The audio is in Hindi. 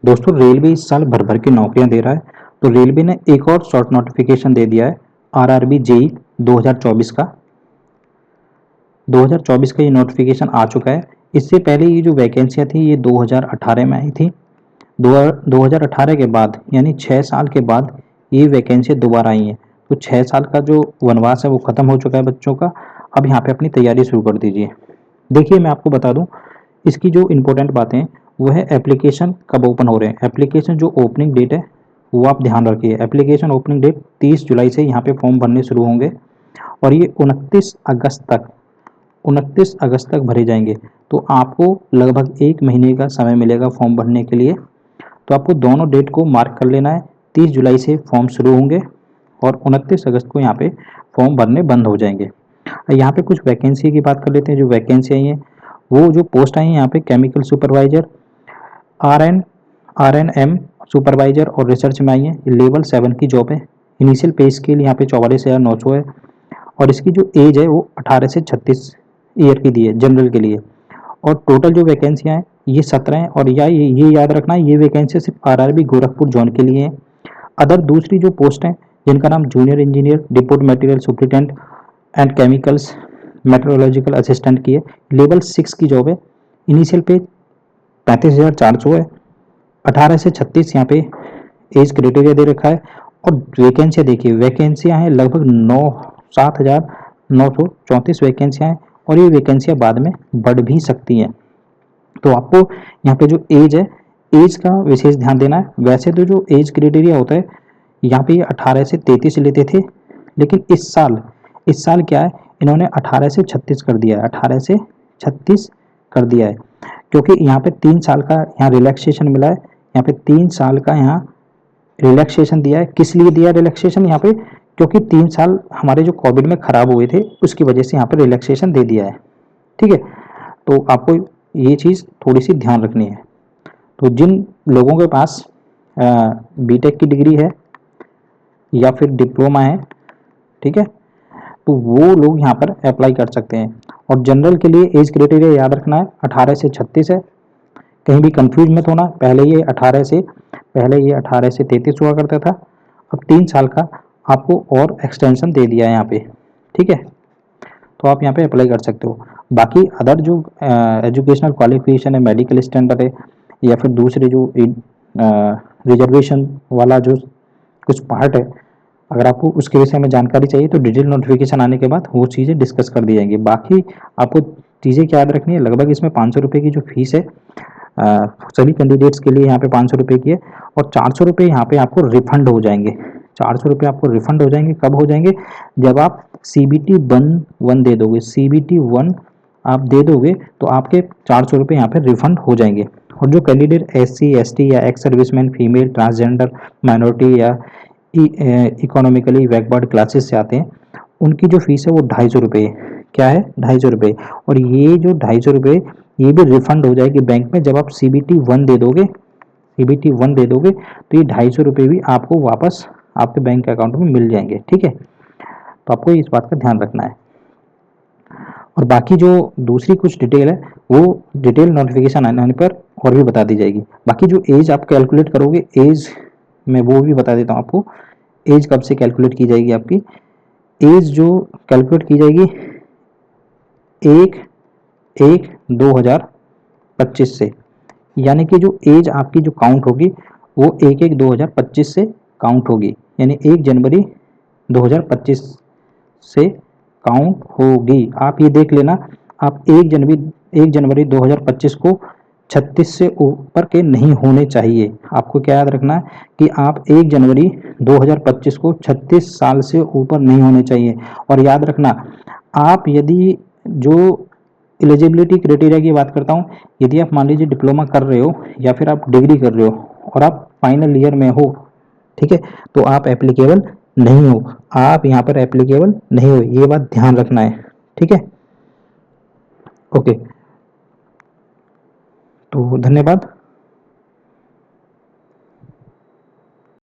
दोस्तों रेलवे इस साल भर भर की नौकरियां दे रहा है। तो रेलवे ने एक और शॉर्ट नोटिफिकेशन दे दिया है आरआरबी जेई 2024 का। 2024 का ये नोटिफिकेशन आ चुका है। इससे पहले ये जो वैकेंसियां थी ये 2018 में आई थी। 2018 के बाद यानी 6 साल के बाद ये वैकेंसियां दोबारा आई हैं। तो 6 साल का जो वनवास है वो खत्म हो चुका है बच्चों का। अब यहाँ पे अपनी तैयारी शुरू कर दीजिए। देखिए मैं आपको बता दूं इसकी जो इम्पोर्टेंट बातें हैं वो है एप्लीकेशन कब ओपन हो रहे हैं। एप्लीकेशन जो ओपनिंग डेट है वो आप ध्यान रखिए। एप्लीकेशन ओपनिंग डेट 30 जुलाई से यहाँ पे फॉर्म भरने शुरू होंगे और ये 29 अगस्त तक भरे जाएंगे। तो आपको लगभग 1 महीने का समय मिलेगा फॉर्म भरने के लिए। तो आपको दोनों डेट को मार्क कर लेना है। 30 जुलाई से फॉर्म शुरू होंगे और 29 अगस्त को यहाँ पे फॉर्म भरने बंद हो जाएंगे। यहाँ पे कुछ वैकेंसी की बात कर लेते हैं। जो वैकेंसी आई हैं वो जो पोस्ट आई हैं यहाँ पे chemical supervisor, R N M supervisor और रिसर्च में आई है। लेवल 7 की जॉब है। इनिशियल पे स्केल यहाँ पे 44,900 है और इसकी जो एज है वो 18 से 36 ईयर की दी है जनरल के लिए। और टोटल जो वैकेंसियाँ हैं ये 17 हैं। और ये याद रखना है ये वैकेंसी सिर्फ आरआरबी गोरखपुर जोन के लिए है। अदर दूसरी जो पोस्ट हैं जिनका नाम junior engineer, depot material superintendent and chemicals metallurgical assistant की है। लेवल 6 की जॉब है। इनिशियल पे 35,400 है। 18 से 36 यहाँ पे एज क्राइटेरिया दे रखा है। और वैकेंसियाँ देखिए, वैकेंसियाँ हैं लगभग 7,934 वैकेंसियाँ हैं और ये वैकेंसियाँ बाद में बढ़ भी सकती हैं। तो आपको यहाँ पे जो एज है एज का विशेष ध्यान देना है। वैसे तो जो एज क्राइटेरिया होता है यहाँ पे ये 18 से 33 लेते थे, लेकिन इस साल क्या है इन्होंने 18 से 36 कर दिया है। 18 से 36 कर दिया है क्योंकि यहाँ पे 3 साल का यहाँ रिलैक्सेशन मिला है। यहाँ पे 3 साल का यहाँ रिलैक्सेशन दिया है। किस लिए दिया रिलैक्सेशन यहाँ पे? क्योंकि 3 साल हमारे जो कोविड में खराब हुए थे उसकी वजह से यहाँ पे रिलैक्सेशन दे दिया है। ठीक है, तो आपको ये चीज़ थोड़ी सी ध्यान रखनी है। तो जिन लोगों के पास बीटेक की डिग्री है या फिर डिप्लोमा है, ठीक है, तो वो लोग यहाँ पर अप्लाई कर सकते हैं। और जनरल के लिए एज क्राइटेरिया याद रखना है 18 से 36 है। कहीं भी कंफ्यूज मत होना। पहले ये 18 से 33 हुआ करता था। अब 3 साल का आपको और एक्सटेंशन दे दिया है यहाँ पे। ठीक है, तो आप यहाँ पे अप्लाई कर सकते हो। बाकी अदर जो एजुकेशनल क्वालिफिकेशन है, मेडिकल स्टैंडर्ड है या फिर दूसरे जो रिजर्वेशन वाला जो कुछ पार्ट है, अगर आपको उसके विषय में जानकारी चाहिए तो डिटेल नोटिफिकेशन आने के बाद वो चीज़ें डिस्कस कर दी जाएंगी। बाकी आपको चीज़ें क्या याद रखनी है, लगभग इसमें 500 रुपये की जो फीस है सभी कैंडिडेट्स के लिए यहाँ पे 500 रुपये की है और 400 रुपये यहाँ पे आपको रिफंड हो जाएंगे। 400 रुपये आपको रिफंड हो जाएंगे। कब हो जाएंगे? जब आप CBT 1 दे दोगे। CBT 1 आप दे दोगे तो आपके 400 रुपये यहाँ पे रिफंड हो जाएंगे। और जो कैंडिडेट SC ST या ex serviceman, female, transgender, minority या इकोनॉमिकली बैकवर्ड क्लासेस से आते हैं उनकी जो फीस है वो 250 रुपये। क्या है? 250 रुपये। और ये जो 250 रुपये ये भी रिफंड हो जाएगी बैंक में जब आप CBT 1 दे दोगे। CBT 1 दे दोगे तो ये 250 रुपये भी आपको वापस आपके बैंक अकाउंट में मिल जाएंगे। ठीक है, तो आपको इस बात का ध्यान रखना है। और बाकी जो दूसरी कुछ डिटेल है वो डिटेल नोटिफिकेशन आने पर और भी बता दी जाएगी। बाकी जो एज आप कैलकुलेट करोगे एज मैं वो भी बता देता हूँ आपको। एज कब से कैलकुलेट की जाएगी? आपकी एज जो कैलकुलेट की जाएगी 1/1/2025 से, यानी कि जो एज आपकी जो काउंट होगी वो 1/1/2025 से काउंट होगी। यानी 1 जनवरी 2025 से काउंट होगी। आप ये देख लेना, आप 1 जनवरी 2025 को 36 से ऊपर के नहीं होने चाहिए। आपको क्या याद रखना है कि आप 1 जनवरी 2025 को 36 साल से ऊपर नहीं होने चाहिए। और याद रखना, आप यदि जो एलिजिबिलिटी क्राइटेरिया की बात करता हूँ, यदि आप मान लीजिए डिप्लोमा कर रहे हो या फिर आप डिग्री कर रहे हो और आप फाइनल ईयर में हो, ठीक है, तो आप एप्लीकेबल नहीं हो। आप यहाँ पर एप्लीकेबल नहीं हो, ये बात ध्यान रखना है। ठीक है, ओके, तो धन्यवाद।